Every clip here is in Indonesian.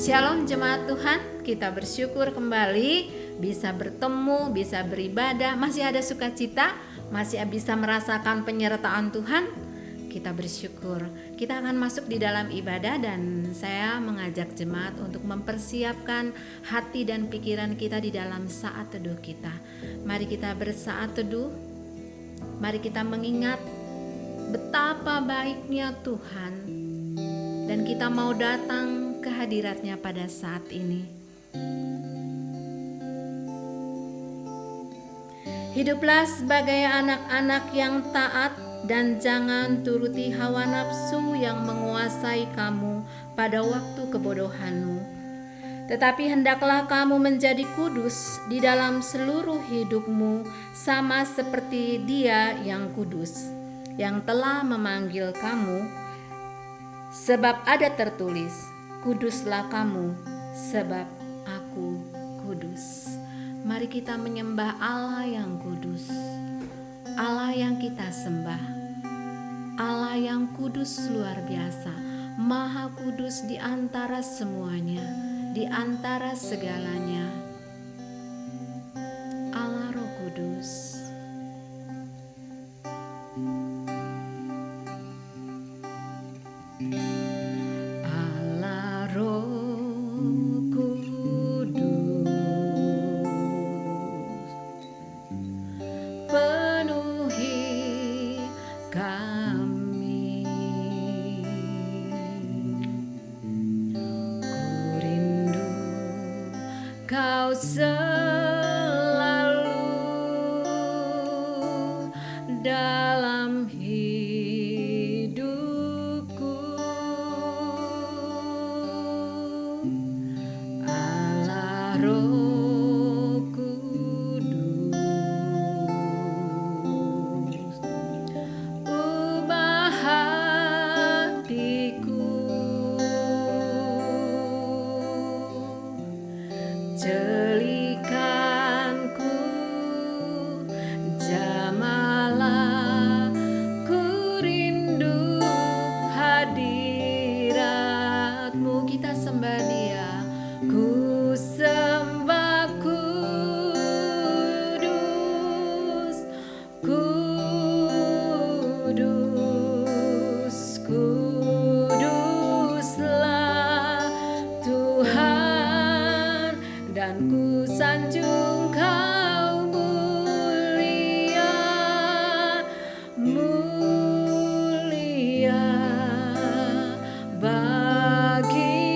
Shalom jemaat Tuhan, kita bersyukur kembali bisa bertemu, bisa beribadah, masih ada sukacita, masih bisa merasakan penyertaan Tuhan. Kita bersyukur. Kita akan masuk di dalam ibadah dan saya mengajak jemaat untuk mempersiapkan hati dan pikiran kita di dalam saat teduh kita. Mari kita bersaat teduh. Mari kita mengingat betapa baiknya Tuhan dan kita mau datang ke hadiratnya pada saat ini. Hiduplah sebagai anak-anak yang taat dan jangan turuti hawa nafsu yang menguasai kamu pada waktu kebodohanmu. Tetapi hendaklah kamu menjadi kudus di dalam seluruh hidupmu, sama seperti Dia yang kudus, yang telah memanggil kamu. Sebab ada tertulis, kuduslah kamu, sebab aku kudus. Mari kita menyembah Allah yang kudus, Allah yang kita sembah, Allah yang kudus luar biasa, Maha Kudus di antara semuanya, di antara segalanya. Allah Roh Kudus. Allah Roh Kudus, penuhi kami. Ku rindu Kau selalu dalam hidupku. Allah Roh Kudus, ubah hatiku, jelikanku, jamalah, ku rindu hadiratmu. Kita sembah Dia, ku sembah kudus, kudus, kuduslah Tuhan, dan ku sanjung Kau mulia, mulia bagimu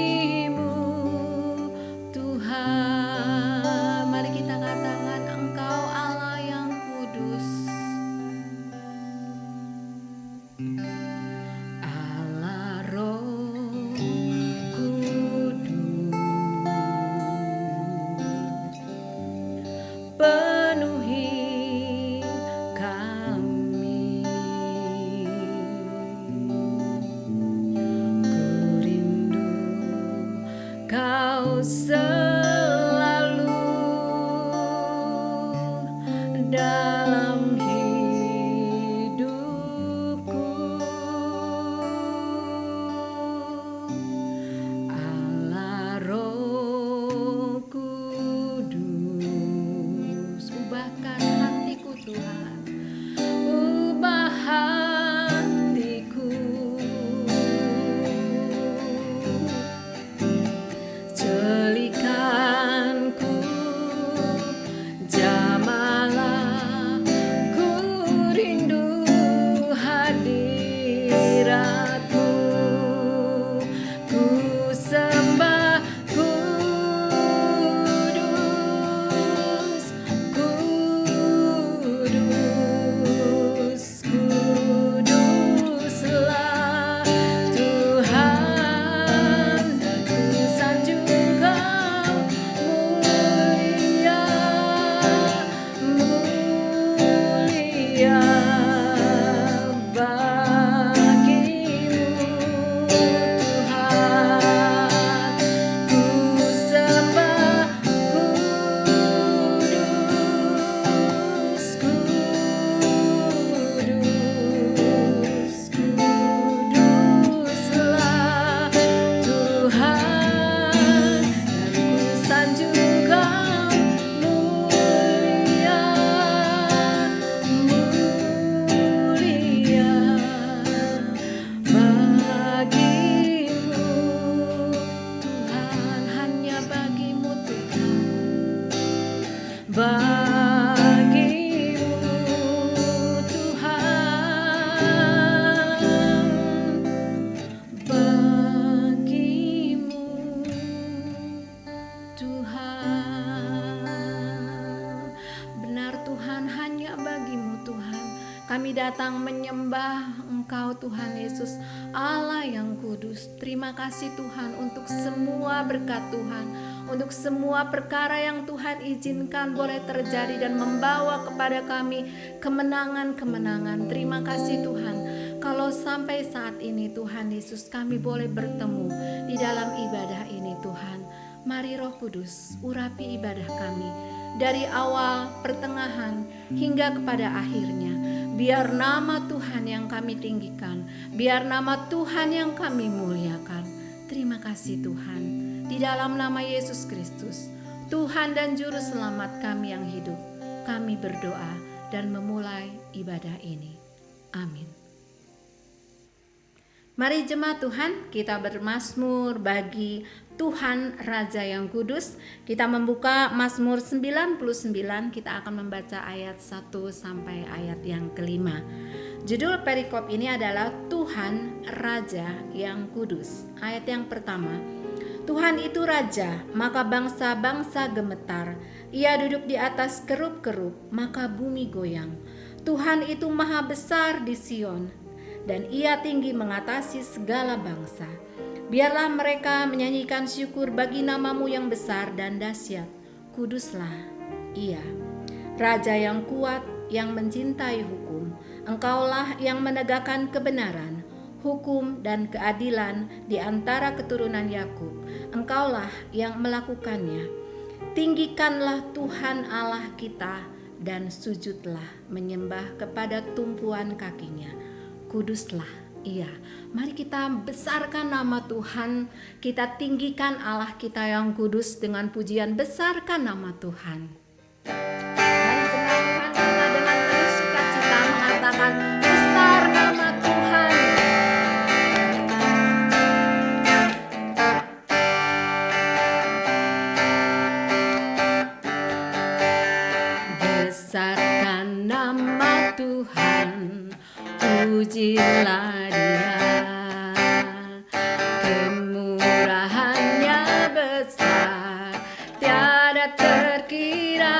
Tuhan. Mari kita katakan, Engkau Allah yang kudus, Allah Roh Kudus, penuhi kami. Ku rindu Kau selalu dalam hidupku. Allah Roh Kudus, ubahkan hatiku Tuhan, ubah hatiku, jelikan datang menyembah Engkau Tuhan Yesus, Allah yang kudus. Terima kasih Tuhan untuk semua berkat Tuhan, untuk semua perkara yang Tuhan izinkan boleh terjadi dan membawa kepada kami kemenangan-kemenangan. Terima kasih Tuhan, kalau sampai saat ini Tuhan Yesus kami boleh bertemu di dalam ibadah ini Tuhan. Mari Roh Kudus urapi ibadah kami dari awal, pertengahan, hingga kepada akhirnya. Biar nama Tuhan yang kami tinggikan, biar nama Tuhan yang kami muliakan. Terima kasih Tuhan, di dalam nama Yesus Kristus, Tuhan dan Juru Selamat kami yang hidup, kami berdoa dan memulai ibadah ini. Amin. Mari jemaat Tuhan, kita bermazmur bagi Tuhan Raja yang Kudus. Kita membuka Mazmur 99, kita akan membaca ayat 1 sampai ayat yang kelima. Judul perikop ini adalah Tuhan Raja yang Kudus. Ayat yang pertama, Tuhan itu Raja, maka bangsa-bangsa gemetar. Ia duduk di atas kerup-kerup, maka bumi goyang. Tuhan itu maha besar di Sion, dan ia tinggi mengatasi segala bangsa. Biarlah mereka menyanyikan syukur bagi namamu yang besar dan dahsyat. Kuduslah ia, Raja yang kuat, yang mencintai hukum. Engkaulah yang menegakkan kebenaran, hukum dan keadilan di antara keturunan Yakub. Engkaulah yang melakukannya. Tinggikanlah Tuhan Allah kita dan sujudlah menyembah kepada tumpuan kakinya. Kuduslah ia. Mari kita besarkan nama Tuhan, kita tinggikan Allah kita yang kudus dengan pujian besarkan nama Tuhan. Mari jemaat Tuhan, kita dengan penuh sukacita mengatakan besar nama Tuhan. Besarkan nama Tuhan, pujilah Dia, kemurahannya besar, tiada terkira.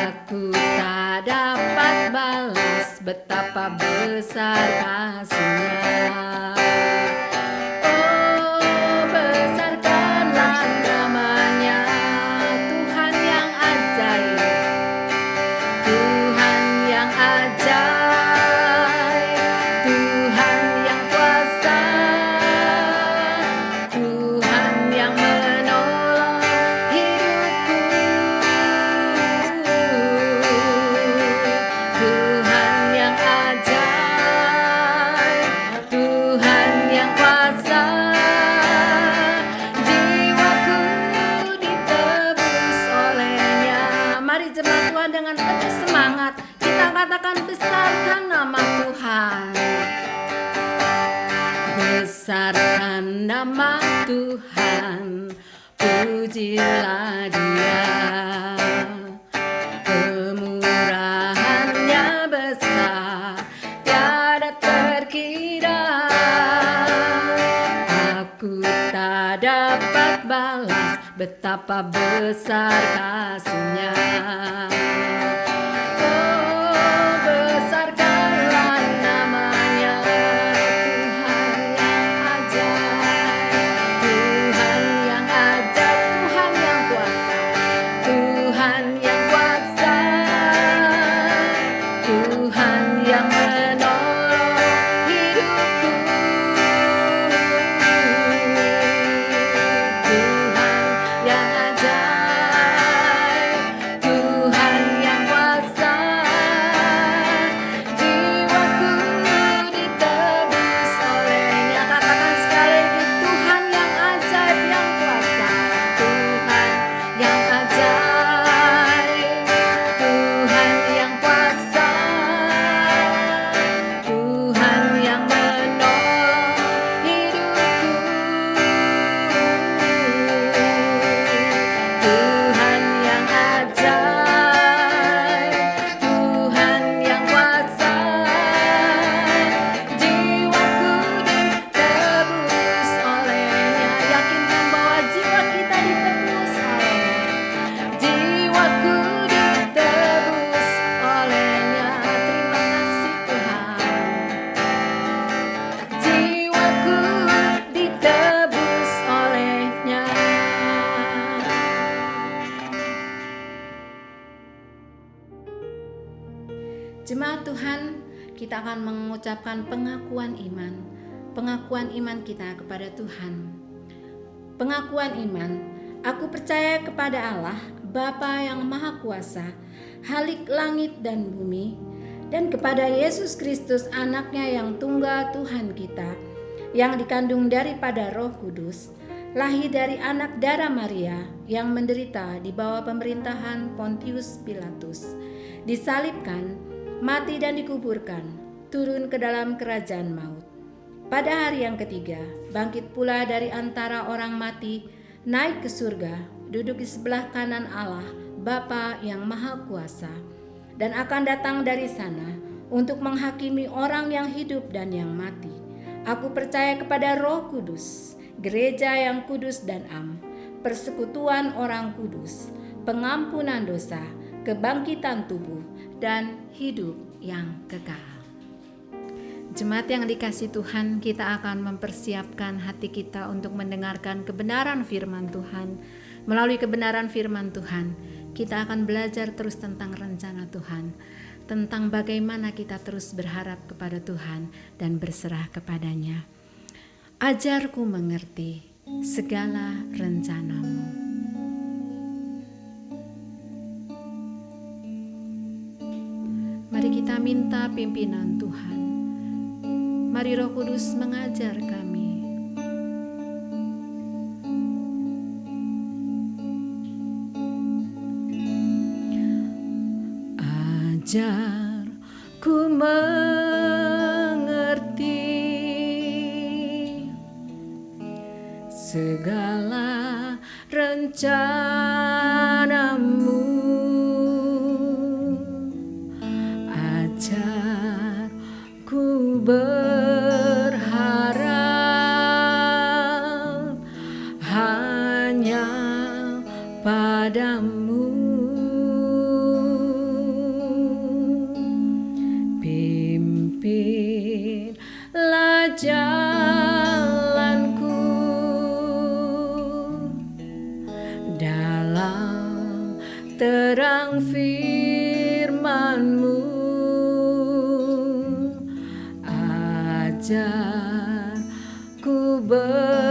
Aku tak dapat balas betapa besar kasih-Nya. Oh, besarkanlah namanya, Tuhan yang ajaib, Tuhan yang ajaib, Tuhan yang kuasa, Tuhan yang menolong hidupku, Tuhan yang ajaib, Tuhan yang kuasa. Jiwaku ditebus oleh-Nya. Mari jemaat Tuhan dengan penuh semangat kita katakan besarkan nama Tuhan. Besarkan nama Tuhan, pujilah Dia, kemurahannya besar, tiada terkira. Aku tak dapat balas betapa besar kasih-Nya. Oh, besarkanlah namanya, Tuhan yang ajaib, Tuhan yang ajaib, Tuhan yang kuasa, Tuhan yang kuasa, Tuhan yang menolong hidupku, Tuhan yang ajaib, Tuhan yang kita akan mengucapkan pengakuan iman kita kepada Tuhan. Pengakuan iman, aku percaya kepada Allah, Bapa yang Maha Kuasa, Halik langit dan bumi, dan kepada Yesus Kristus anaknya yang tunggal Tuhan kita, yang dikandung daripada Roh Kudus, lahir dari anak darah Maria, yang menderita di bawah pemerintahan Pontius Pilatus, disalibkan, mati dan dikuburkan, turun ke dalam kerajaan maut. Pada hari yang ketiga, bangkit pula dari antara orang mati, naik ke surga, duduk di sebelah kanan Allah, Bapa yang Maha Kuasa, dan akan datang dari sana untuk menghakimi orang yang hidup dan yang mati. Aku percaya kepada Roh Kudus, gereja yang kudus dan am, persekutuan orang kudus, pengampunan dosa, kebangkitan tubuh, dan hidup yang kekal. Jemaat yang dikasihi Tuhan, kita akan mempersiapkan hati kita untuk mendengarkan kebenaran firman Tuhan. Melalui kebenaran firman Tuhan, kita akan belajar terus tentang rencana Tuhan, tentang bagaimana kita terus berharap kepada Tuhan dan berserah kepadanya. Ajarku mengerti segala rencanamu. Mari kita minta pimpinan Tuhan. Mari Roh Kudus mengajar kami. Ajarku mengerti segala rencanamu. Ajarku berharap hanya padamu. Pimpinlah jalanku dalam terang firman-Mu. Ajarku berharap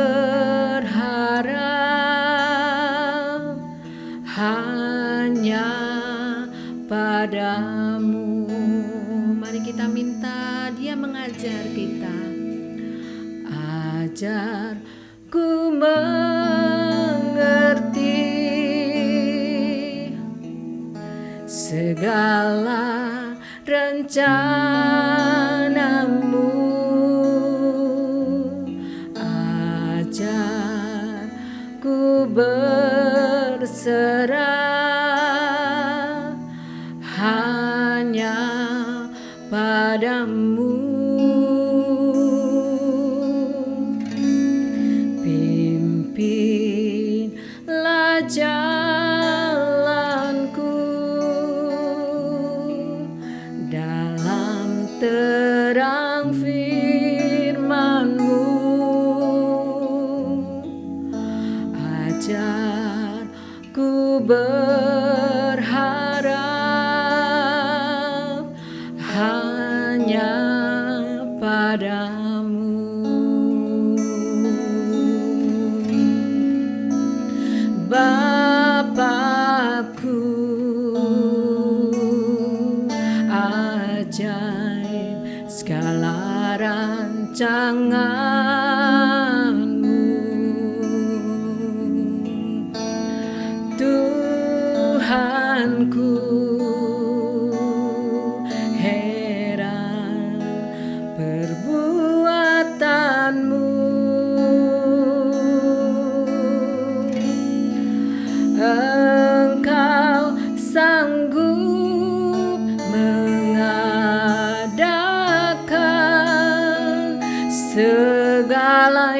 hanya padamu. Mari kita minta Dia mengajar kita. Ajarku mengerti segala rencanamu. Ajarku berserah hanya padamu. Pimpinlah jalanku dalam terang firman-Mu. Ajarku berharap hanya padamu. Bapakku ajaib segala rancangan-Mu. Tuhanku heran perbuatan-Mu. Engkau sanggup mengadakan segala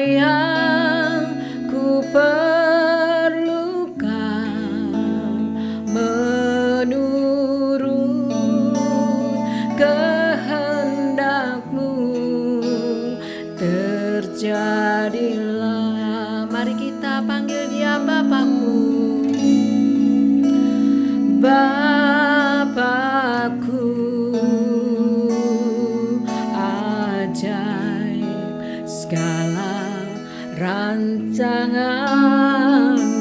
rancangan-Mu,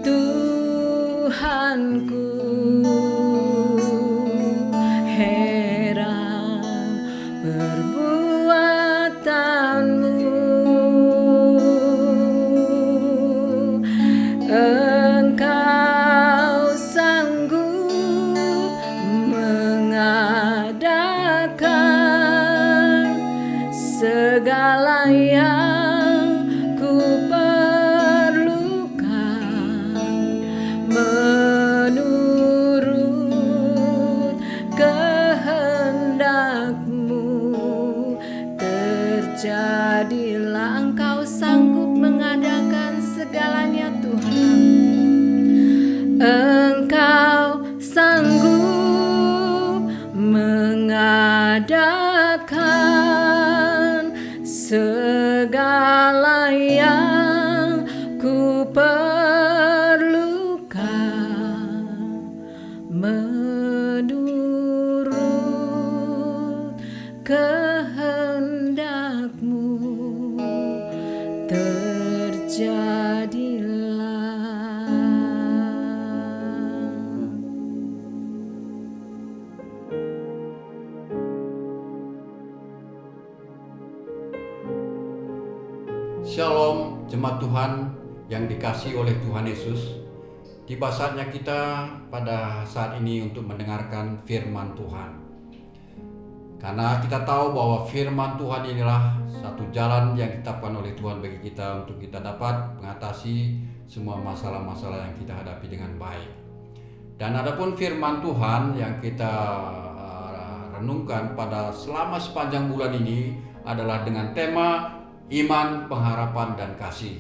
Tuhanku. Heran perbuatan-Mu, Engkau sanggup mengadakan segala yang ku perlukan menurut kehendak-Mu. Terjadilah, Engkau sanggup mengadakan segalanya, Tuhan. Engkau sanggup mengadakan segala yang ku perlukan menurut kehendak-Mu. Terjadilah. Shalom jemaat Tuhan yang dikasihi oleh Tuhan Yesus. Tiba saatnya kita pada saat ini untuk mendengarkan firman Tuhan. Karena kita tahu bahwa firman Tuhan inilah satu jalan yang ditetapkan oleh Tuhan bagi kita untuk kita dapat mengatasi semua masalah-masalah yang kita hadapi dengan baik. Dan adapun firman Tuhan yang kita renungkan pada selama sepanjang bulan ini adalah dengan tema iman, pengharapan, dan kasih.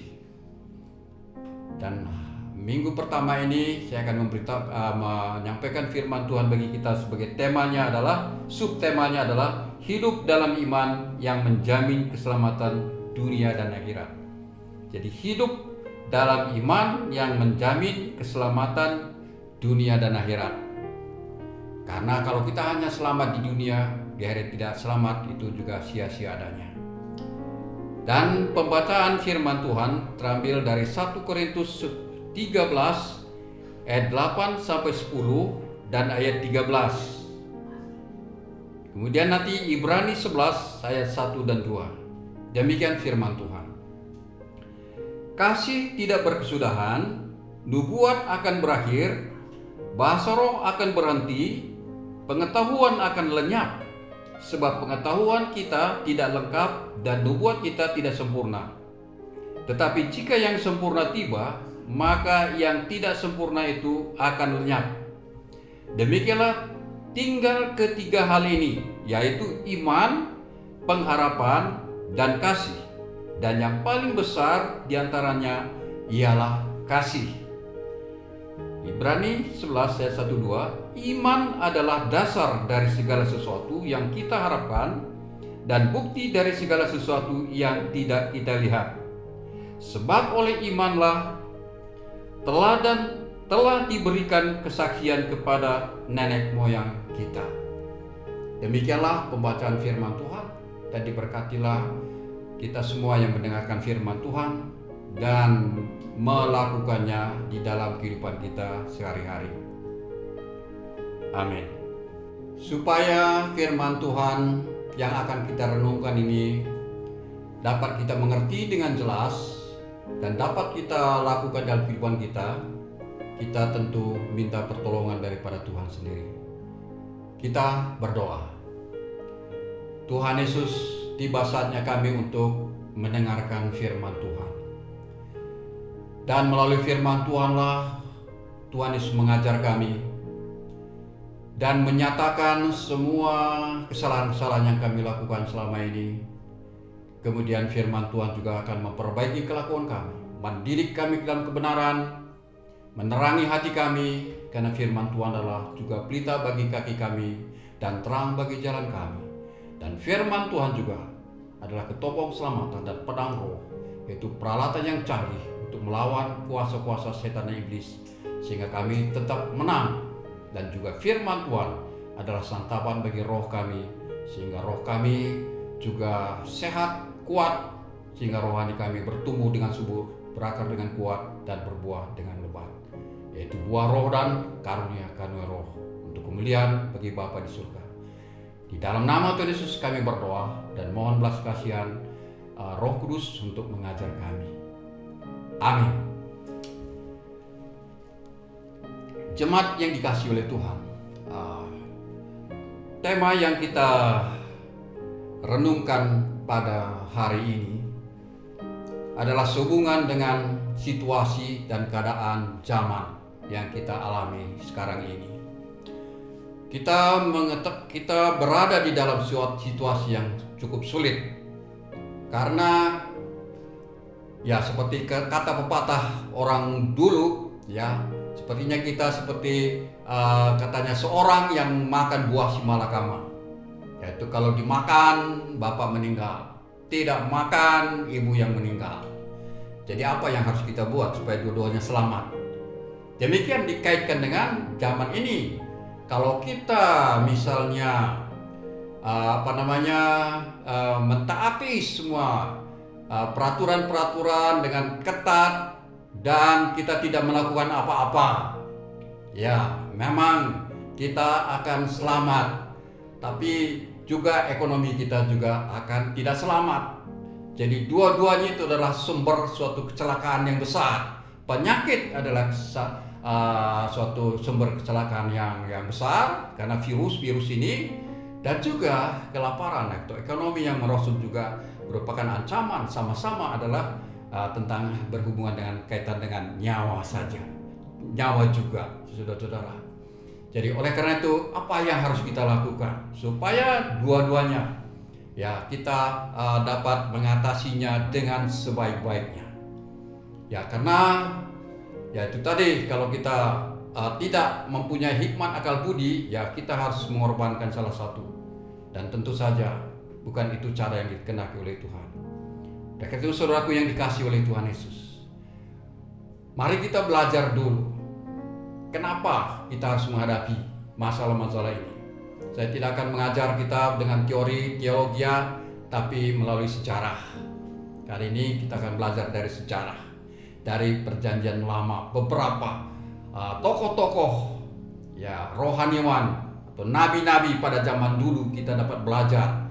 Dan minggu pertama ini saya akan menyampaikan firman Tuhan bagi kita sebagai temanya adalah, subtemanya adalah hidup dalam iman yang menjamin keselamatan dunia dan akhirat. Jadi hidup dalam iman yang menjamin keselamatan dunia dan akhirat. Karena kalau kita hanya selamat di dunia, di akhirat tidak selamat, itu juga sia-sia adanya. Dan pembacaan firman Tuhan terambil dari 1 Korintus 13 ayat 8 sampai 10 dan ayat 13. Kemudian nanti Ibrani 11 ayat 1 dan 2. Demikian firman Tuhan. Kasih tidak berkesudahan, nubuat akan berakhir, bahasa roh akan berhenti, pengetahuan akan lenyap. Sebab pengetahuan kita tidak lengkap dan nubuat kita tidak sempurna. Tetapi jika yang sempurna tiba, maka yang tidak sempurna itu akan lenyap. Demikianlah tinggal ketiga hal ini, yaitu iman, pengharapan, dan kasih. Dan yang paling besar diantaranya ialah kasih. Ibrani 11 ayat 1-2, iman adalah dasar dari segala sesuatu yang kita harapkan dan bukti dari segala sesuatu yang tidak kita lihat. Sebab oleh imanlah telah diberikan kesaksian kepada nenek moyang kita. Demikianlah pembacaan firman Tuhan, dan diberkatilah kita semua yang mendengarkan firman Tuhan dan melakukannya di dalam kehidupan kita sehari-hari. Amin. Supaya firman Tuhan yang akan kita renungkan ini dapat kita mengerti dengan jelas dan dapat kita lakukan dalam kehidupan kita, kita tentu minta pertolongan daripada Tuhan sendiri. Kita berdoa. Tuhan Yesus, tiba saatnya kami untuk mendengarkan firman Tuhan. Dan melalui firman Tuhanlah Tuhan Yesus mengajar kami dan menyatakan semua kesalahan-kesalahan yang kami lakukan selama ini. Kemudian firman Tuhan juga akan memperbaiki kelakuan kami, mendidik kami dalam kebenaran, menerangi hati kami, karena firman Tuhan adalah juga pelita bagi kaki kami dan terang bagi jalan kami. Dan firman Tuhan juga adalah ketopong selamatan dan pedang roh, yaitu peralatan yang canggih untuk melawan kuasa-kuasa setan dan iblis, sehingga kami tetap menang. Dan juga firman Tuhan adalah santapan bagi roh kami, sehingga roh kami juga sehat kuat, sehingga rohani kami bertumbuh dengan subur, berakar dengan kuat, dan berbuah dengan lebat, yaitu buah roh dan karunia roh, untuk kemuliaan bagi Bapa di surga. Di dalam nama Tuhan Yesus kami berdoa dan mohon belas kasihan Roh Kudus untuk mengajar kami. Amin. Jemaat yang dikasihi oleh Tuhan, tema yang kita renungkan pada hari ini adalah sehubungan dengan situasi dan keadaan zaman yang kita alami sekarang ini. Kita berada di dalam suatu situasi yang cukup sulit, karena ya seperti kata pepatah orang dulu, ya sepertinya kita seperti katanya seorang yang makan buah simalakama, yaitu kalau dimakan bapak meninggal, tidak makan ibu yang meninggal. Jadi apa yang harus kita buat supaya dua-duanya selamat? Demikian dikaitkan dengan zaman ini. Kalau kita misalnya mentaati semua peraturan-peraturan dengan ketat dan kita tidak melakukan apa-apa, ya memang kita akan selamat, tapi juga ekonomi kita juga akan tidak selamat. Jadi dua-duanya itu adalah sumber suatu kecelakaan yang besar. Penyakit adalah suatu sumber kecelakaan yang besar karena virus ini, dan juga kelaparan atau ekonomi yang merosot juga merupakan ancaman. Sama-sama adalah tentang berhubungan dengan kaitan dengan nyawa saja, nyawa juga, saudara-saudara. Jadi oleh karena itu apa yang harus kita lakukan supaya dua-duanya ya kita dapat mengatasinya dengan sebaik-baiknya. Ya karena ya itu tadi, kalau kita tidak mempunyai hikmat akal budi, ya kita harus mengorbankan salah satu, dan tentu saja bukan itu cara yang dikehendaki oleh Tuhan. Dan itu saudaraku yang dikasihi oleh Tuhan Yesus, mari kita belajar dulu kenapa kita harus menghadapi masalah-masalah ini. Saya tidak akan mengajar kita dengan teori teologi, tapi melalui sejarah. Kali ini kita akan belajar dari sejarah, dari perjanjian lama. Beberapa tokoh-tokoh ya rohaniwan atau nabi-nabi pada zaman dulu, kita dapat belajar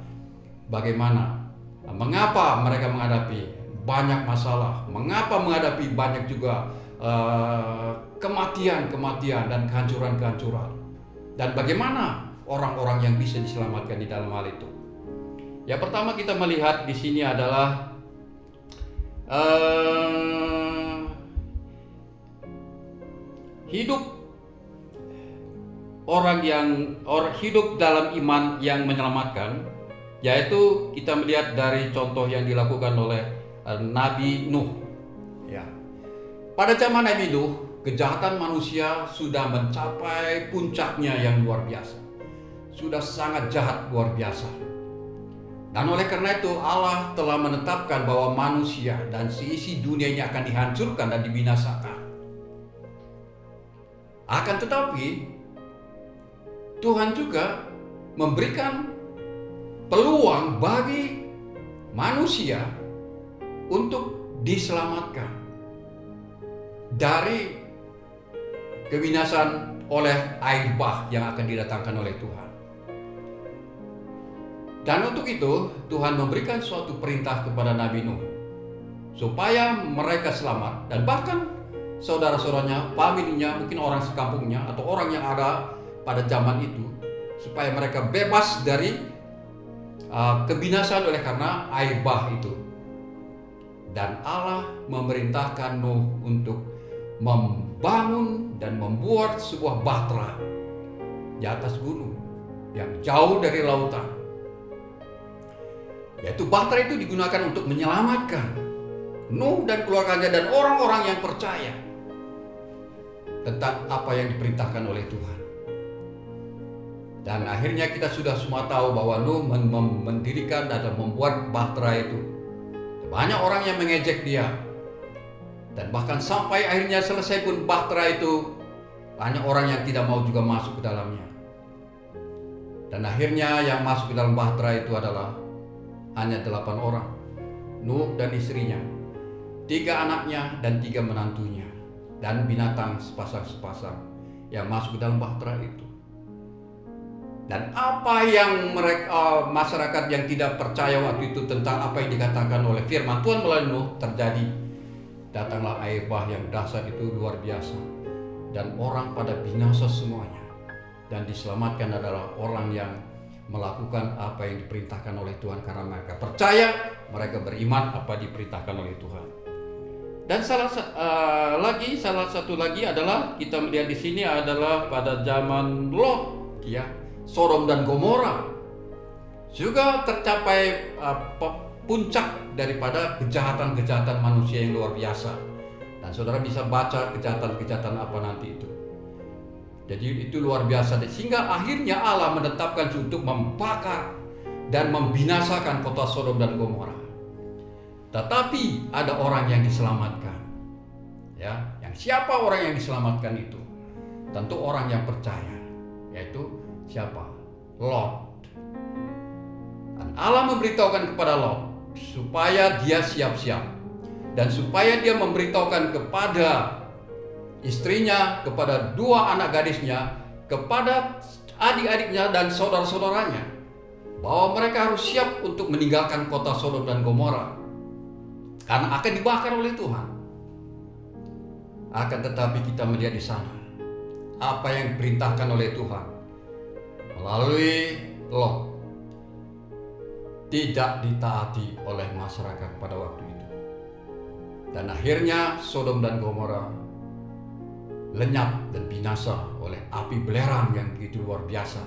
bagaimana, mengapa mereka menghadapi banyak masalah, mengapa menghadapi banyak juga kematian dan kehancuran, dan bagaimana orang-orang yang bisa diselamatkan di dalam hal itu. Ya pertama kita melihat di sini adalah hidup hidup dalam iman yang menyelamatkan, yaitu kita melihat dari contoh yang dilakukan oleh Nabi Nuh. Ya, pada zaman Nabi Nuh, kejahatan manusia sudah mencapai puncaknya yang luar biasa, sudah sangat jahat luar biasa. Dan oleh karena itu Allah telah menetapkan bahwa manusia dan seisi dunia ini akan dihancurkan dan dibinasakan. Akan tetapi Tuhan juga memberikan peluang bagi manusia untuk diselamatkan dari kebinasan oleh air bah yang akan didatangkan oleh Tuhan. Dan untuk itu Tuhan memberikan suatu perintah kepada Nabi Nuh supaya mereka selamat, dan bahkan saudara-saudaranya, familinya, mungkin orang sekampungnya atau orang yang ada pada zaman itu, supaya mereka bebas dari kebinasaan oleh karena air bah itu. Dan Allah memerintahkan Nuh untuk membangun dan membuat sebuah bahtera di atas gunung yang jauh dari lautan. Yaitu bahtera itu digunakan untuk menyelamatkan Nuh dan keluarganya dan orang-orang yang percaya tentang apa yang diperintahkan oleh Tuhan. Dan akhirnya kita sudah semua tahu bahwa Nuh mendirikan dan membuat bahtera itu. Banyak orang yang mengejek dia. Dan bahkan sampai akhirnya selesai pun bahtera itu, banyak orang yang tidak mau juga masuk ke dalamnya. Dan akhirnya yang masuk ke dalam bahtera itu adalah hanya 8 orang. Nuh dan istrinya, 3 anaknya dan 3 menantunya, dan binatang sepasang-sepasang yang masuk ke dalam bahtera itu. Dan apa yang mereka masyarakat yang tidak percaya waktu itu tentang apa yang dikatakan oleh firman Tuhan melalui Nuh terjadi. Datanglah air bah yang dahsyat itu luar biasa, dan orang pada binasa semuanya. Dan diselamatkan adalah orang yang melakukan apa yang diperintahkan oleh Tuhan karena mereka percaya, mereka beriman apa diperintahkan oleh Tuhan. Dan salah satu lagi adalah kita melihat di sini adalah pada zaman Lot, ya, Sodom dan Gomora juga tercapai puncak daripada kejahatan-kejahatan manusia yang luar biasa. Dan saudara bisa baca kejahatan-kejahatan apa nanti itu. Jadi itu luar biasa, sehingga akhirnya Allah menetapkan untuk membakar dan membinasakan kota Sodom dan Gomora. Tetapi ada orang yang diselamatkan. Ya, yang siapa orang yang diselamatkan itu? Tentu orang yang percaya, yaitu siapa? Lot. Dan Allah memberitahukan kepada Lot supaya dia siap-siap, dan supaya dia memberitahukan kepada istrinya, kepada 2 anak gadisnya, kepada adik-adiknya dan saudara-saudaranya, bahwa mereka harus siap untuk meninggalkan kota Sodom dan Gomora karena akan dibakar oleh Tuhan. Akan tetapi kita melihat di sana apa yang diperintahkan oleh Tuhan melalui Lot tidak ditaati oleh masyarakat pada waktu itu. Dan akhirnya Sodom dan Gomora lenyap dan binasa oleh api belerang yang begitu luar biasa.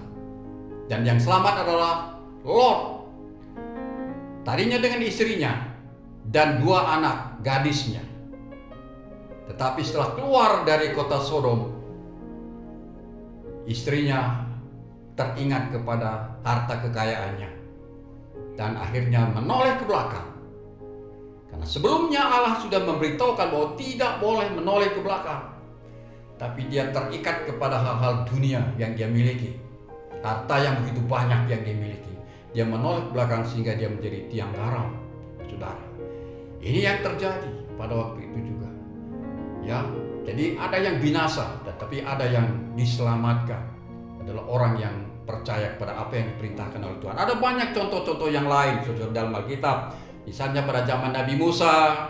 Dan yang selamat adalah Lot, tadinya dengan istrinya dan 2 anak gadisnya. Tetapi setelah keluar dari kota Sodom, istrinya teringat kepada harta kekayaannya dan akhirnya menoleh ke belakang. Karena sebelumnya Allah sudah memberitahukan bahwa tidak boleh menoleh ke belakang. Tapi dia terikat kepada hal-hal dunia yang dia miliki, harta yang begitu banyak yang dia miliki. Dia menoleh ke belakang sehingga dia menjadi tiang garam, saudara. Ini yang terjadi pada waktu itu juga. Ya, jadi ada yang binasa, tetapi ada yang diselamatkan. Adalah orang yang percaya kepada apa yang diperintahkan oleh Tuhan. Ada banyak contoh-contoh yang lain, saudara, dalam Alkitab. Misalnya pada zaman Nabi Musa,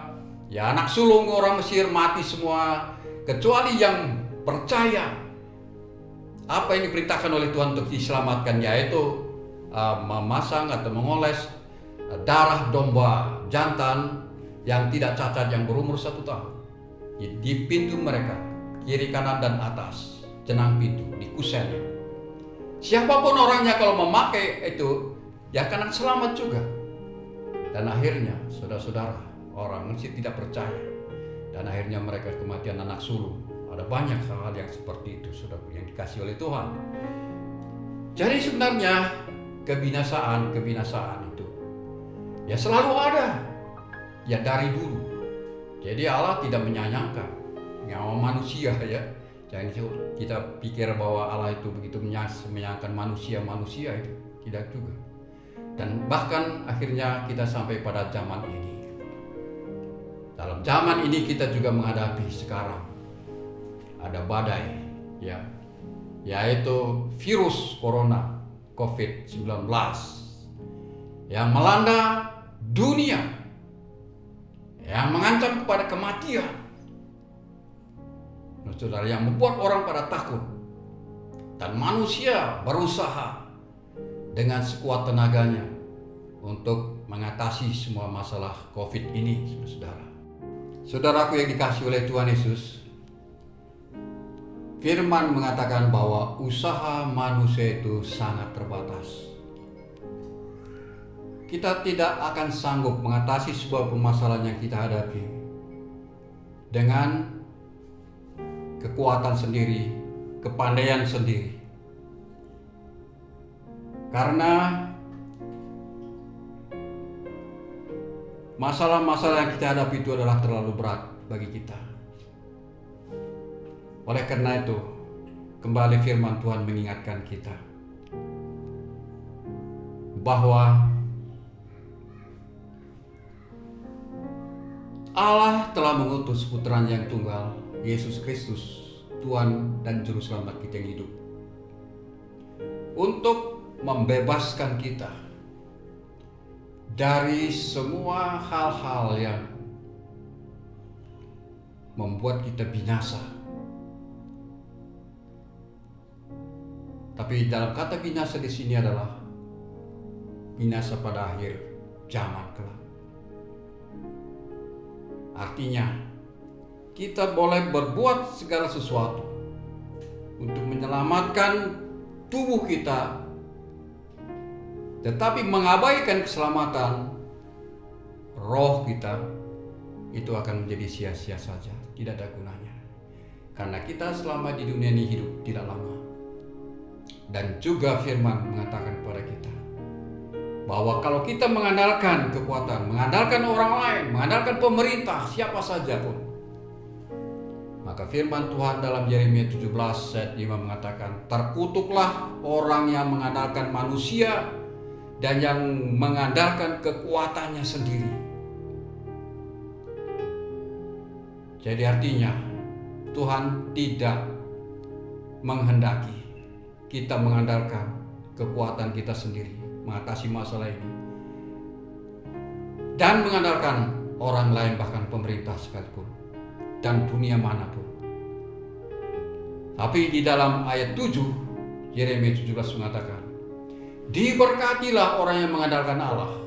ya, anak sulung orang Mesir mati semua, kecuali yang percaya apa yang diperintahkan oleh Tuhan untuk diselamatkan, yaitu memasang atau mengoles darah domba jantan yang tidak cacat yang berumur 1 tahun di pintu mereka, kiri kanan dan atas jenang pintu, di kusennya. Siapapun orangnya kalau memakai itu, ya akan selamat juga. Dan akhirnya saudara-saudara, orang Mesir tidak percaya, dan akhirnya mereka kematian anak sulung. Ada banyak hal-hal yang seperti itu, saudara, yang dikasih oleh Tuhan. Jadi sebenarnya kebinasaan itu ya selalu ada, ya dari dulu. Jadi Allah tidak menyayangkan nyawa manusia, ya. Jangan kita pikir bahwa Allah itu begitu menyayangkan manusia itu, tidak juga. Dan bahkan akhirnya kita sampai pada zaman ini. Dalam zaman ini kita juga menghadapi sekarang ada badai, ya, yaitu virus corona COVID-19 yang melanda dunia, yang mengancam kepada kematian. Saudara, yang membuat orang pada takut, dan manusia berusaha dengan sekuat tenaganya untuk mengatasi semua masalah COVID ini, saudara. Saudaraku yang dikasihi oleh Tuhan Yesus, firman mengatakan bahwa usaha manusia itu sangat terbatas. Kita tidak akan sanggup mengatasi sebuah permasalahan yang kita hadapi dengan kekuatan sendiri, kepandaian sendiri. Karena masalah-masalah yang kita hadapi itu adalah terlalu berat bagi kita. Oleh karena itu, kembali firman Tuhan mengingatkan kita bahwa Allah telah mengutus Putranya yang tunggal, Yesus Kristus, Tuhan dan Juru Selamat kita yang hidup, untuk membebaskan kita dari semua hal-hal yang membuat kita binasa. Tapi dalam kata binasa di sini adalah binasa pada akhir zaman kelak. Artinya, kita boleh berbuat segala sesuatu untuk menyelamatkan tubuh kita, tetapi mengabaikan keselamatan roh kita, itu akan menjadi sia-sia saja, tidak ada gunanya. Karena kita selama di dunia ini hidup tidak lama. Dan juga firman mengatakan kepada kita bahwa kalau kita mengandalkan kekuatan, mengandalkan orang lain, mengandalkan pemerintah, siapa saja pun, maka firman Tuhan dalam Yeremia 17 ayat 5 mengatakan, terkutuklah orang yang mengandalkan manusia dan yang mengandalkan kekuatannya sendiri. Jadi artinya Tuhan tidak menghendaki kita mengandalkan kekuatan kita sendiri mengatasi masalah ini dan mengandalkan orang lain, bahkan pemerintah sekalipun dan dunia manapun. Tapi di dalam ayat 7 Yeremia 17 mengatakan, diberkatilah orang yang mengandalkan Allah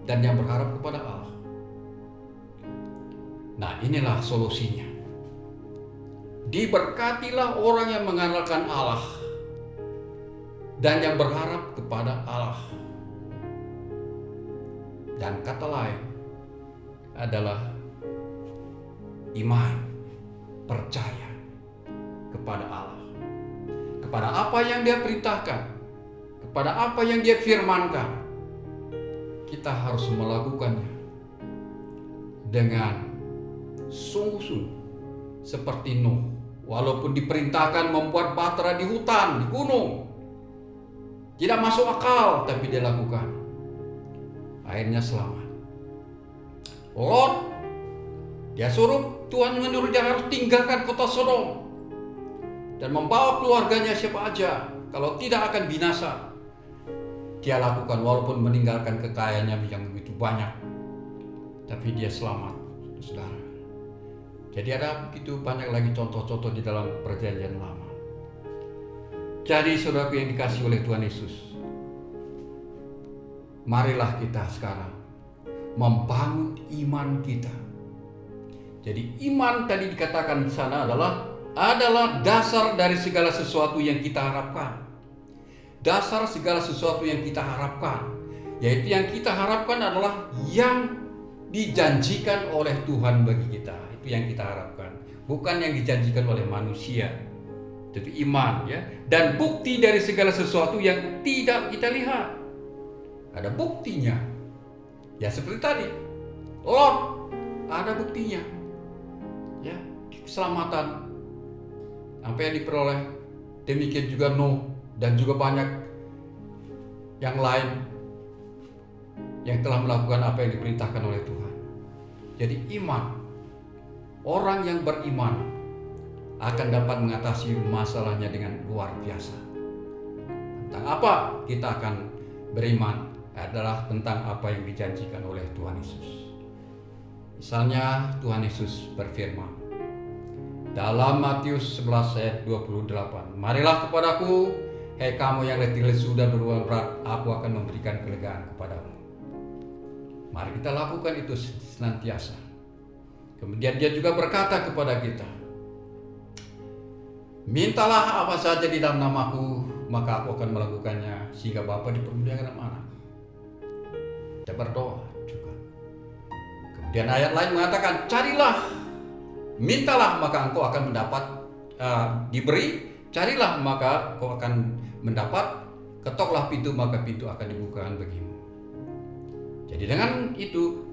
dan yang berharap kepada Allah. Nah, inilah solusinya. Diberkatilah orang yang mengandalkan Allah dan yang berharap kepada Allah. Dan kata lain adalah iman, percaya kepada Allah, kepada apa yang Dia perintahkan, kepada apa yang Dia firmankan. Kita harus melakukannya dengan sungguh-sungguh seperti Nuh. Walaupun diperintahkan membuat bahtera di hutan, di gunung, tidak masuk akal, tapi dia lakukan. Akhirnya selamat. Lot, dia Tuhan menyuruh dia harus tinggalkan kota Sodom dan membawa keluarganya siapa aja, kalau tidak akan binasa. Dia lakukan walaupun meninggalkan kekayaannya yang begitu banyak, tapi dia selamat, saudara. Jadi ada begitu banyak lagi contoh-contoh di dalam perjanjian lama. Jadi saudaraku yang dikasihi oleh Tuhan Yesus, marilah kita sekarang membangun iman kita. Jadi iman tadi dikatakan di sana adalah dasar dari segala sesuatu yang kita harapkan. Dasar segala sesuatu yang kita harapkan, yaitu yang kita harapkan adalah yang dijanjikan oleh Tuhan bagi kita. Itu yang kita harapkan, bukan yang dijanjikan oleh manusia. Itu iman, ya. Dan bukti dari segala sesuatu yang tidak kita lihat, ada buktinya. Ya seperti tadi, Lot ada buktinya, ya, keselamatan apa yang diperoleh. Demikian juga Nuh dan juga banyak yang lain yang telah melakukan apa yang diperintahkan oleh Tuhan. Jadi iman, orang yang beriman akan dapat mengatasi masalahnya dengan luar biasa. Tentang apa kita akan beriman adalah tentang apa yang dijanjikan oleh Tuhan Yesus. Misalnya Tuhan Yesus berfirman dalam Matius 11 ayat 28, marilah kepadaku, hai kamu yang letih lesu dan berbeban berat, aku akan memberikan kelegaan kepadamu. Mari kita lakukan itu senantiasa. Kemudian dia juga berkata kepada kita, mintalah apa saja di dalam namaku, maka aku akan melakukannya, sehingga Bapa dipermuliakan dalam Anak. Kita berdoa juga. Kemudian ayat lain mengatakan, carilah, mintalah maka engkau akan mendapat, diberi, carilah maka engkau akan mendapat, ketoklah pintu maka pintu akan dibukakan bagimu. Jadi dengan itu,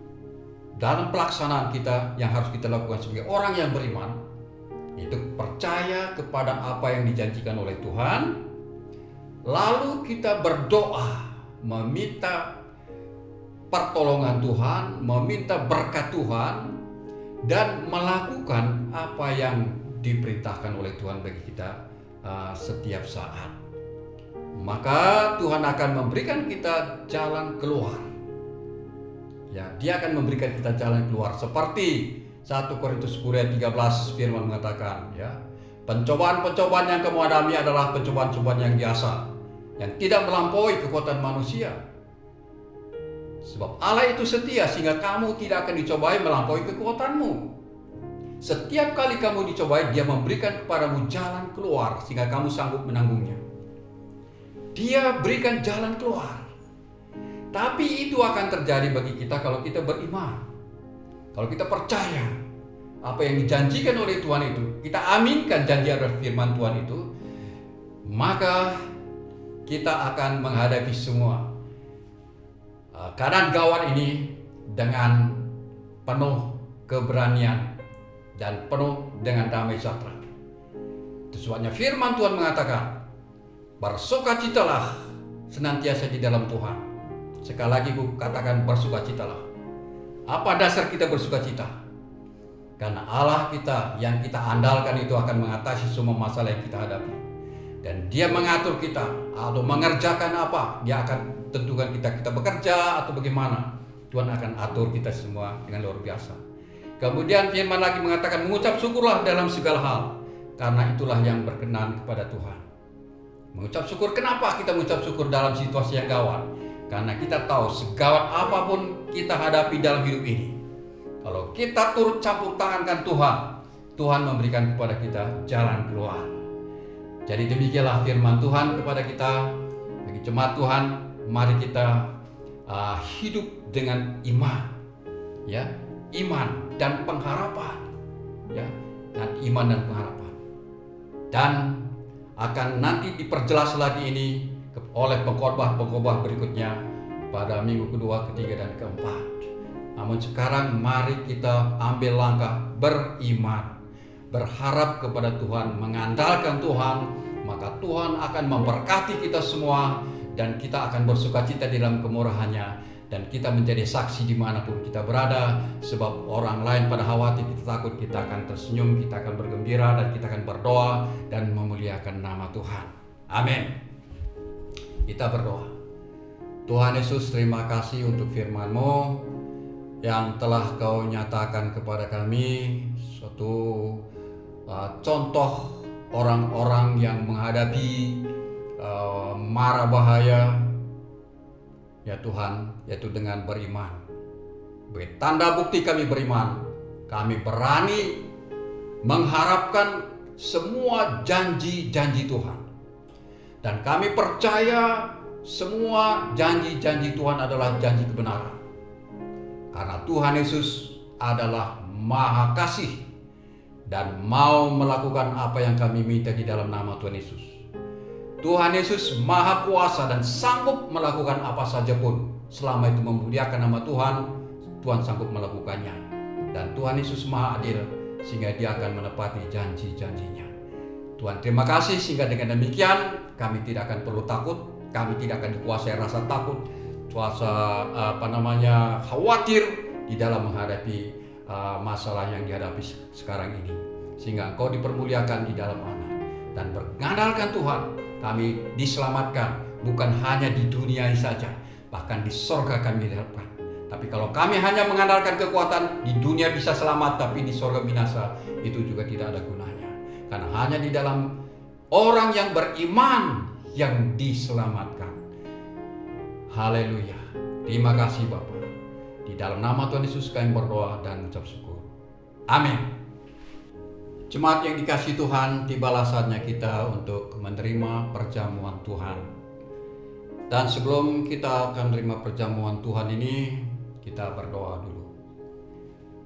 dalam pelaksanaan kita yang harus kita lakukan sebagai orang yang beriman, itu percaya kepada apa yang dijanjikan oleh Tuhan, lalu kita berdoa, meminta pertolongan Tuhan, meminta berkat Tuhan, dan melakukan apa yang diperintahkan oleh Tuhan bagi kita setiap saat. Maka Tuhan akan memberikan kita jalan keluar. Ya, Dia akan memberikan kita jalan keluar seperti 1 Korintus 10 ayat 13 firman mengatakan, ya, pencobaan-pencobaan yang kamu alami adalah pencobaan-pencobaan yang biasa, yang tidak melampaui kekuatan manusia. Sebab Allah itu setia sehingga kamu tidak akan dicobai melampaui kekuatanmu. Setiap kali kamu dicobai, Dia memberikan kepadamu jalan keluar sehingga kamu sanggup menanggungnya. Dia berikan jalan keluar. Tapi itu akan terjadi bagi kita kalau kita beriman. Kalau kita percaya apa yang dijanjikan oleh Tuhan itu, kita aminkan janji dari firman Tuhan itu, maka kita akan menghadapi semua keadaan gawat ini dengan penuh keberanian dan penuh dengan damai sejahtera. Itu sebabnya firman Tuhan mengatakan, bersukacitalah senantiasa di dalam Tuhan. Sekali lagi aku katakan, bersukacitalah. Apa dasar kita bersukacita? Karena Allah kita yang kita andalkan itu akan mengatasi semua masalah yang kita hadapi. Dan Dia mengatur kita atau mengerjakan apa, Dia akan tentukan kita bekerja atau bagaimana. Tuhan akan atur kita semua dengan luar biasa. Kemudian firman lagi mengatakan, mengucap syukurlah dalam segala hal, karena itulah yang berkenan kepada Tuhan. Mengucap syukur, kenapa kita mengucap syukur dalam situasi yang gawat? Karena kita tahu segawat apapun kita hadapi dalam hidup ini, kalau kita turut campur tangankan Tuhan, Tuhan memberikan kepada kita jalan keluar. Jadi demikianlah firman Tuhan kepada kita. Bagi jemaat Tuhan, mari kita hidup dengan iman, ya, iman dan pengharapan, ya, dan iman dan pengharapan. Dan akan nanti diperjelas lagi ini oleh pengkhotbah berikutnya pada minggu kedua, ketiga, dan keempat. Namun sekarang mari kita ambil langkah beriman, berharap kepada Tuhan, mengandalkan Tuhan, maka Tuhan akan memberkati kita semua dan kita akan bersukacita di dalam kemurahan-Nya, dan kita menjadi saksi dimanapun kita berada. Sebab orang lain pada khawatir, kita takut, kita akan tersenyum, kita akan bergembira, dan kita akan berdoa dan memuliakan nama Tuhan. Amin. Kita berdoa. Tuhan Yesus, terima kasih untuk firman-Mu yang telah Kau nyatakan kepada kami, suatu contoh orang-orang yang menghadapi mara bahaya, ya Tuhan, yaitu dengan beriman. Bagi tanda bukti kami beriman, kami berani mengharapkan semua janji-janji Tuhan. Dan kami percaya semua janji-janji Tuhan adalah janji kebenaran. Karena Tuhan Yesus adalah Maha Kasih dan mau melakukan apa yang kami minta di dalam nama Tuhan Yesus. Tuhan Yesus Maha Kuasa dan sanggup melakukan apa saja pun. Selama itu memuliakan nama Tuhan, Tuhan sanggup melakukannya. Dan Tuhan Yesus Maha Adil sehingga Dia akan menepati janji-janjinya. Tuhan, terima kasih sehingga dengan demikian kami tidak akan perlu takut, kami tidak akan dikuasai rasa takut, khawatir di dalam menghadapi masalah yang dihadapi sekarang ini. Sehingga Engkau dipermuliakan di dalam Anak, dan mengandalkan Tuhan, kami diselamatkan bukan hanya di dunia ini saja, bahkan di sorga kami diharapkan. Tapi kalau kami hanya mengandalkan kekuatan, di dunia bisa selamat, tapi di sorga binasa, itu juga tidak ada gunanya. Karena hanya di dalam orang yang beriman yang diselamatkan. Haleluya. Terima kasih Bapa. Di dalam nama Tuhan Yesus kami berdoa dan ucap syukur. Amin. Jemaat yang dikasihi Tuhan, tibalah saatnya kita untuk menerima perjamuan Tuhan. Dan sebelum kita akan menerima perjamuan Tuhan ini, kita berdoa dulu.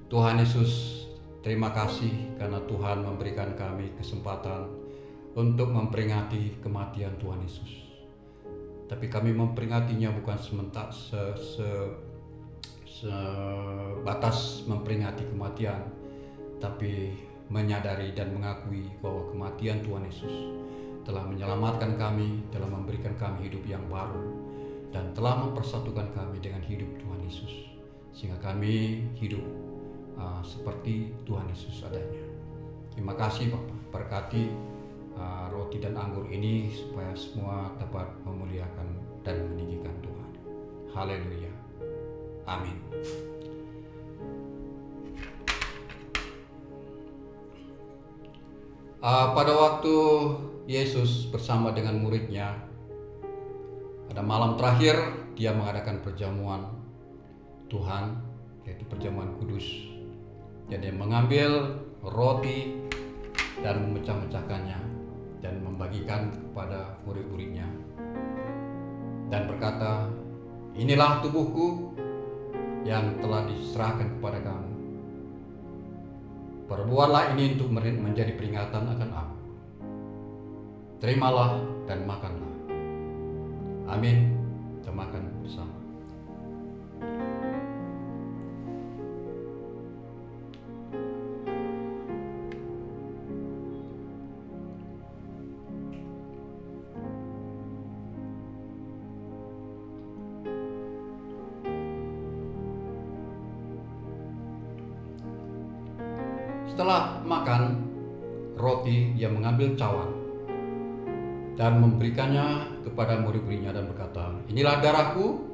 Tuhan Yesus, terima kasih karena Tuhan memberikan kami kesempatan untuk memperingati kematian Tuhan Yesus. Tapi kami memperingatinya bukan sebatas memperingati kematian, tapi menyadari dan mengakui bahwa kematian Tuhan Yesus telah menyelamatkan kami, telah memberikan kami hidup yang baru, dan telah mempersatukan kami dengan hidup Tuhan Yesus, sehingga kami hidup seperti Tuhan Yesus adanya. Terima kasih Bapak, berkati roti dan anggur ini supaya semua dapat memuliakan dan meninggikan Tuhan. Haleluya. Amin. Pada waktu Yesus bersama dengan muridnya, pada malam terakhir dia mengadakan perjamuan Tuhan, yaitu perjamuan kudus. Jadi mengambil roti dan memecah-mecahkannya dan membagikan kepada murid-muridnya dan berkata, inilah tubuhku yang telah diserahkan kepada kamu. Perbuatlah ini untuk menjadi peringatan akan aku. Terimalah dan makanlah. Amin. Kita makan bersama. Setelah makan roti, dia mengambil cawan dan memberikannya kepada murid-muridnya dan berkata, inilah darahku,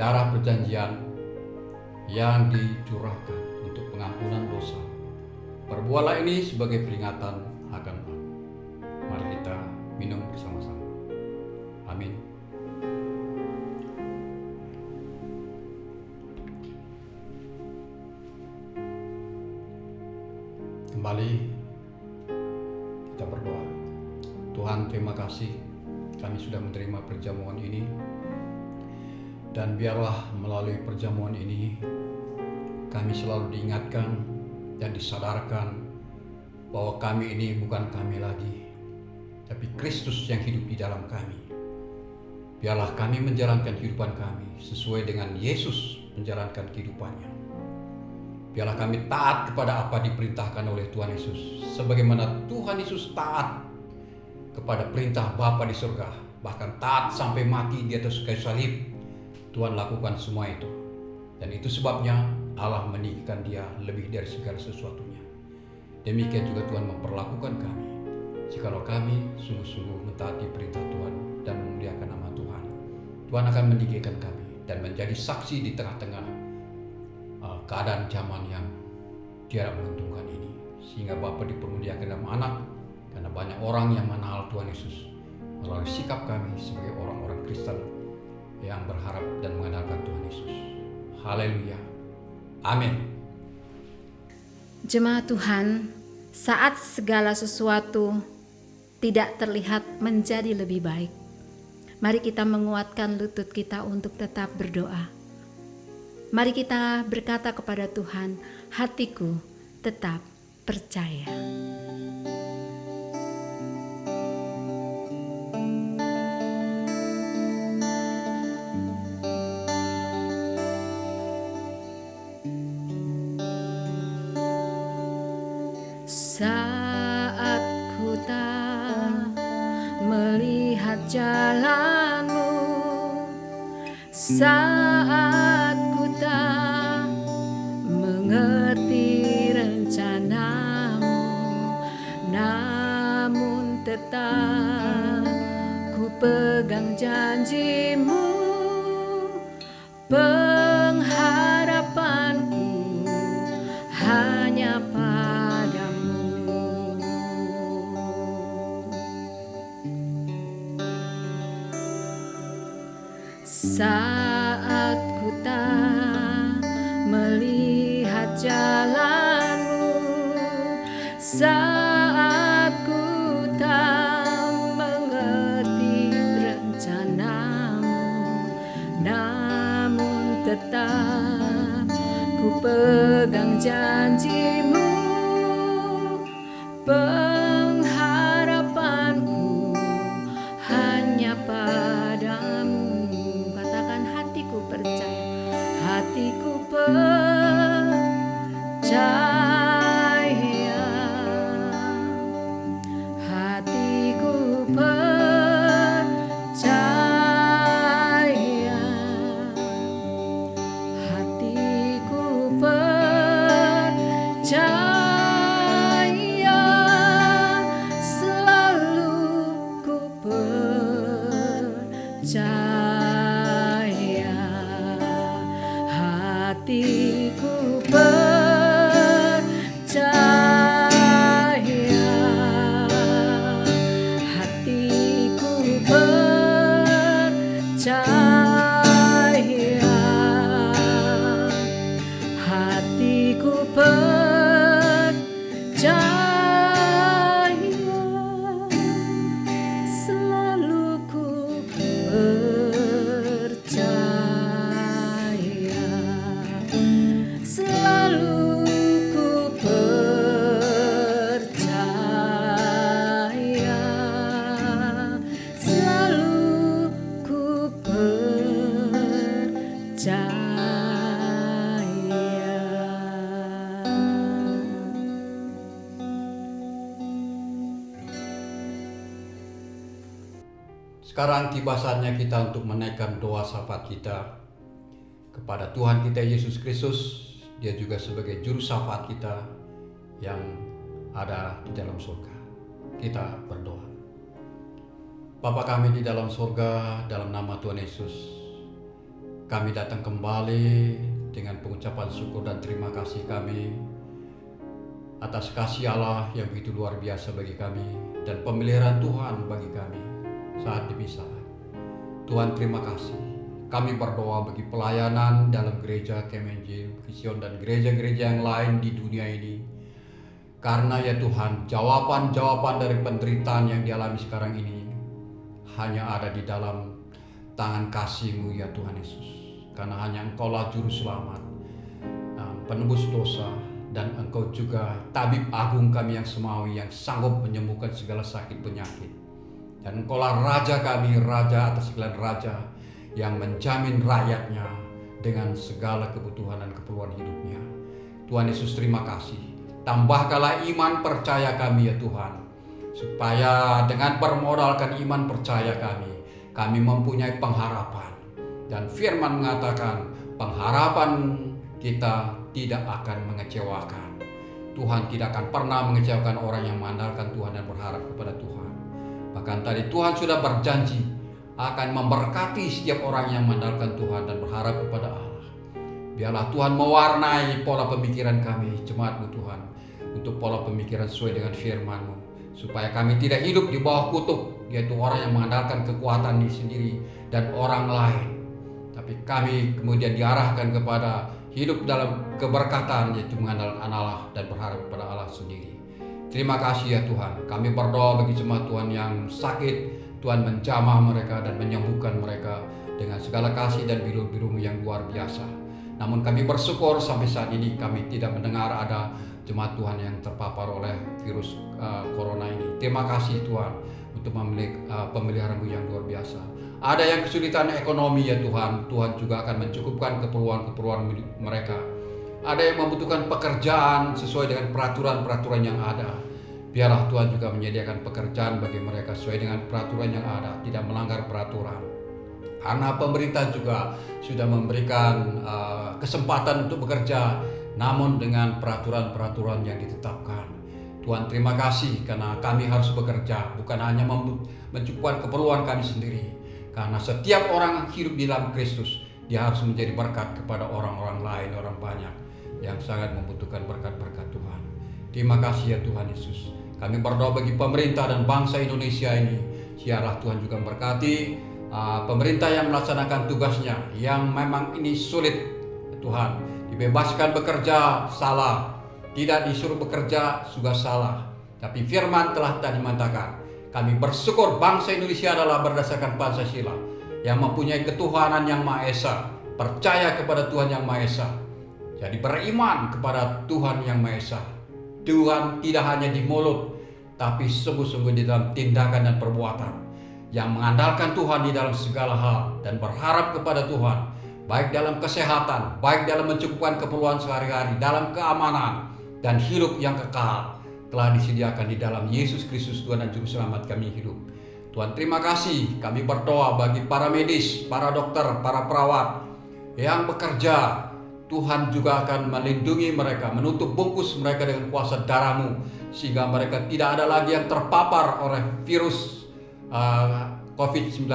darah perjanjian yang dicurahkan untuk pengampunan dosa. Perbuatlah ini sebagai peringatan akan aku. Mari kita minum bersama-sama. Amin. Kembali kita berdoa. Tuhan, terima kasih kami sudah menerima perjamuan ini, dan biarlah melalui perjamuan ini kami selalu diingatkan dan disadarkan bahwa kami ini bukan kami lagi, tapi Kristus yang hidup di dalam kami. Biarlah kami menjalankan kehidupan kami sesuai dengan Yesus menjalankan kehidupannya. Biarlah kami taat kepada apa diperintahkan oleh Tuhan Yesus, sebagaimana Tuhan Yesus taat kepada perintah Bapa di surga, bahkan taat sampai mati di atas kayu salib. Tuhan lakukan semua itu, dan itu sebabnya Allah meninggikan dia lebih dari segala sesuatunya. Demikian juga Tuhan memperlakukan kami, jikalau kami sungguh-sungguh mentaati perintah Tuhan dan memuliakan nama Tuhan. Tuhan akan meninggikan kami dan menjadi saksi di tengah-tengah keadaan zaman yang tidak menguntungkan ini, sehingga Bapa dipermuliakan dalam anak, karena banyak orang yang mengenal Tuhan Yesus melalui sikap kami sebagai orang-orang Kristen yang berharap dan mengandalkan Tuhan Yesus. Haleluya. Amin. Jemaat Tuhan, saat segala sesuatu tidak terlihat menjadi lebih baik, mari kita menguatkan lutut kita untuk tetap berdoa. Mari kita berkata kepada Tuhan, hatiku tetap percaya. Saat ku tak melihat jalanmu, saat ku tak mengerti rencanamu, namun tetap ku pegang janjimu. Pengharapanku hanya padamu. Saat ku tak melihat jalanmu, saat ku tak mengerti rencanamu, namun tetap ku pegang janjimu. Pengharapanku hanya padamu. Katakan, hatiku percaya, hatiku percaya, hatiku percaya, hatiku percaya. hatiku percaya, hatiku percaya, hatiku percaya, selalu ku percaya, selalu ku percaya, selalu ku percaya. Sekarang tiba saatnya kita untuk menaikkan doa syafaat kita kepada Tuhan kita Yesus Kristus. Dia juga sebagai juru syafaat kita yang ada di dalam surga. Kita berdoa. Bapa kami di dalam surga, dalam nama Tuhan Yesus, kami datang kembali dengan pengucapan syukur dan terima kasih kami atas kasih Allah yang begitu luar biasa bagi kami dan pemeliharaan Tuhan bagi kami saat demi saat. Tuhan, terima kasih. Kami berdoa bagi pelayanan dalam gereja Kemenjil, Vision dan gereja-gereja yang lain di dunia ini. Karena ya Tuhan, jawaban-jawaban dari penderitaan yang dialami sekarang ini hanya ada di dalam tangan kasih-Mu ya Tuhan Yesus. Karena hanya Engkaulah juru selamat, penebus dosa, dan Engkau juga tabib agung kami yang semawi yang sanggup menyembuhkan segala sakit penyakit. Dan Engkaulah Raja kami, Raja atas segala raja, yang menjamin rakyatnya dengan segala kebutuhan dan keperluan hidupnya. Tuhan Yesus, terima kasih. Tambahkanlah iman percaya kami ya Tuhan, supaya dengan bermodalkan iman percaya kami mempunyai pengharapan. Dan firman mengatakan pengharapan kita tidak akan mengecewakan. Tuhan tidak akan pernah mengecewakan orang yang mengandalkan Tuhan dan berharap kepada Tuhan. Bahkan tadi Tuhan sudah berjanji akan memberkati setiap orang yang mengandalkan Tuhan dan berharap kepada Allah. Biarlah Tuhan mewarnai pola pemikiran kami, jemaat-Mu Tuhan, untuk pola pemikiran sesuai dengan firman-Mu, supaya kami tidak hidup di bawah kutuk, yaitu orang yang mengandalkan kekuatan diri sendiri dan orang lain. Tapi kami kemudian diarahkan kepada hidup dalam keberkatan, yaitu mengandalkan Allah dan berharap kepada Allah sendiri. Terima kasih ya Tuhan. Kami berdoa bagi jemaat Tuhan yang sakit, Tuhan menjamah mereka dan menyembuhkan mereka dengan segala kasih dan biru-biru-Mu yang luar biasa. Namun kami bersyukur sampai saat ini kami tidak mendengar ada jemaat Tuhan yang terpapar oleh virus corona ini. Terima kasih Tuhan untuk pemeliharaan-Mu yang luar biasa. Ada yang kesulitan ekonomi ya Tuhan, Tuhan juga akan mencukupkan keperluan-keperluan mereka. Ada yang membutuhkan pekerjaan sesuai dengan peraturan-peraturan yang ada. Biarlah Tuhan juga menyediakan pekerjaan bagi mereka sesuai dengan peraturan yang ada, tidak melanggar peraturan. Karena pemerintah juga sudah memberikan kesempatan untuk bekerja, namun dengan peraturan-peraturan yang ditetapkan. Tuhan, terima kasih karena kami harus bekerja, bukan hanya mencukupkan keperluan kami sendiri. Karena setiap orang yang hidup di dalam Kristus, dia harus menjadi berkat kepada orang-orang lain, orang banyak yang sangat membutuhkan berkat-berkat Tuhan. Terima kasih ya Tuhan Yesus. Kami berdoa bagi pemerintah dan bangsa Indonesia ini. Biarlah Tuhan juga memberkati pemerintah yang melaksanakan tugasnya, yang memang ini sulit. Tuhan, dibebaskan bekerja salah, tidak disuruh bekerja juga salah. Tapi firman telah tadi mengatakan, kami bersyukur bangsa Indonesia adalah berdasarkan Pancasila, yang mempunyai ketuhanan yang Maha Esa, percaya kepada Tuhan yang Maha Esa. Jadi beriman kepada Tuhan yang Maha Esa. Tuhan tidak hanya di mulut, tapi sungguh-sungguh di dalam tindakan dan perbuatan, yang mengandalkan Tuhan di dalam segala hal dan berharap kepada Tuhan, baik dalam kesehatan, baik dalam mencukupkan keperluan sehari-hari, dalam keamanan dan hidup yang kekal telah disediakan di dalam Yesus Kristus Tuhan dan Juru Selamat kami hidup. Tuhan, terima kasih. Kami berdoa bagi para medis, para dokter, para perawat yang bekerja. Tuhan juga akan melindungi mereka, menutup bungkus mereka dengan kuasa darah-Mu, sehingga mereka tidak ada lagi yang terpapar oleh virus COVID-19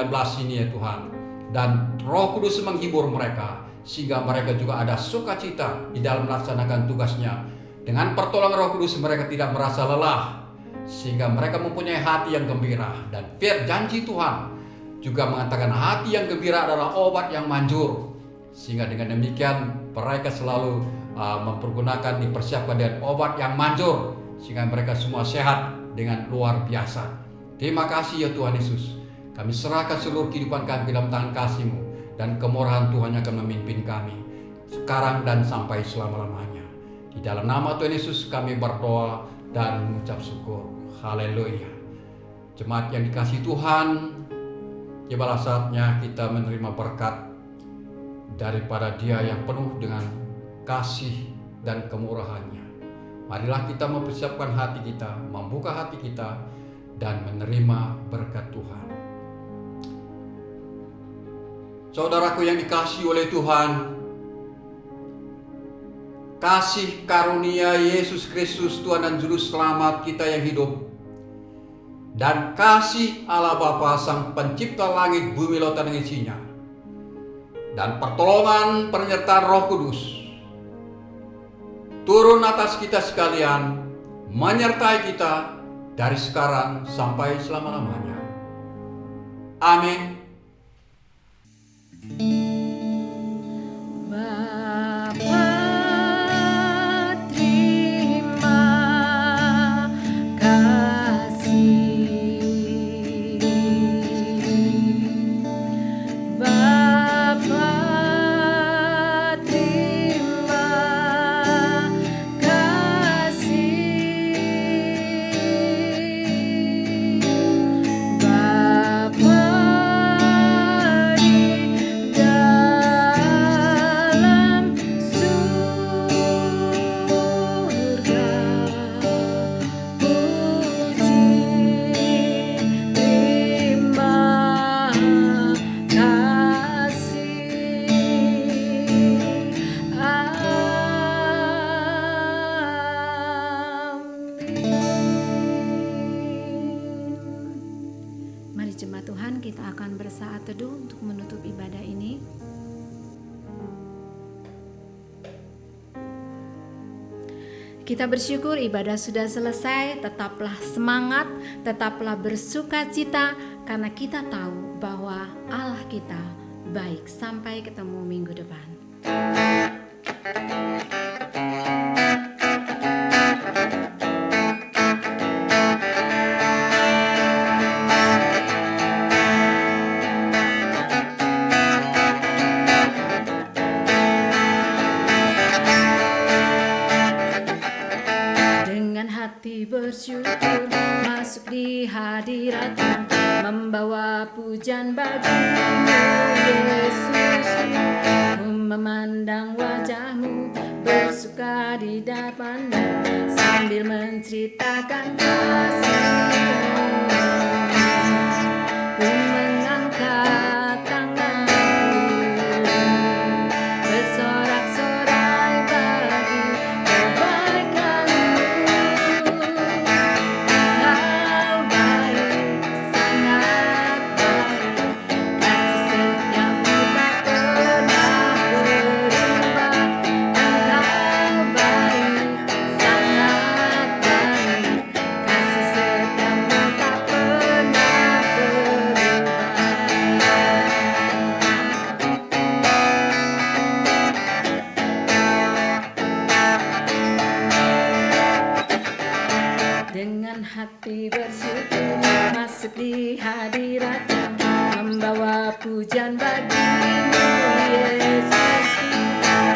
ini ya Tuhan. Dan Roh Kudus menghibur mereka, sehingga mereka juga ada sukacita di dalam melaksanakan tugasnya. Dengan pertolongan Roh Kudus mereka tidak merasa lelah, sehingga mereka mempunyai hati yang gembira. Dan janji Tuhan juga mengatakan hati yang gembira adalah obat yang manjur, sehingga dengan demikian mereka selalu dipersiapkan dengan obat yang manjur, sehingga mereka semua sehat dengan luar biasa. Terima kasih ya Tuhan Yesus. Kami serahkan seluruh kehidupan kami dalam tangan kasih-Mu, dan kemurahan Tuhan yang akan memimpin kami sekarang dan sampai selama-lamanya. Di dalam nama Tuhan Yesus kami berdoa dan mengucap syukur. Haleluya. Jemaat yang dikasihi Tuhan, tibalah saatnya kita menerima berkat daripada Dia yang penuh dengan kasih dan kemurahannya. Marilah kita mempersiapkan hati kita, membuka hati kita, dan menerima berkat Tuhan. Saudaraku yang dikasihi oleh Tuhan, kasih karunia Yesus Kristus Tuhan dan Juru Selamat kita yang hidup, dan kasih Allah Bapa Sang Pencipta langit, bumi, lautan dan isinya, dan pertolongan penyertaan Roh Kudus turun atas kita sekalian, menyertai kita dari sekarang sampai selama-lamanya. Amin. Bapa, terima kasih. Bapa, terima kasih. Bapa di dalam surga, puji terima kasih. Amin. Mari jemaat Tuhan, kita akan bersaat teduh untuk menutup ibadah ini. Kita bersyukur ibadah sudah selesai. Tetaplah semangat, tetaplah bersukacita, karena kita tahu bahwa Allah kita baik. Sampai ketemu minggu depan. Dengan hati bersyukur masuk di hadirat-Mu, membawa pujian bagi-Mu Yesus. Ku memandang wajah-Mu, bersuka di depan-Mu, sambil menceritakan kasih-Mu. Ku mengangkat tanganku, bersorak-sorai bagi kebaikan-Mu. Engkau baik, sangat baik, kasih setiamu tak pernah berubah. Engkau baik, sangat baik, kasih setiamu tak pernah berubah. Dengan hati bersyukur masuk di hadirat-Mu, membawa pujian bagi-Mu Yesus.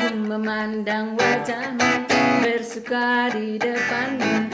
Ku memandang wajah-Mu, bersuka di depan-Mu,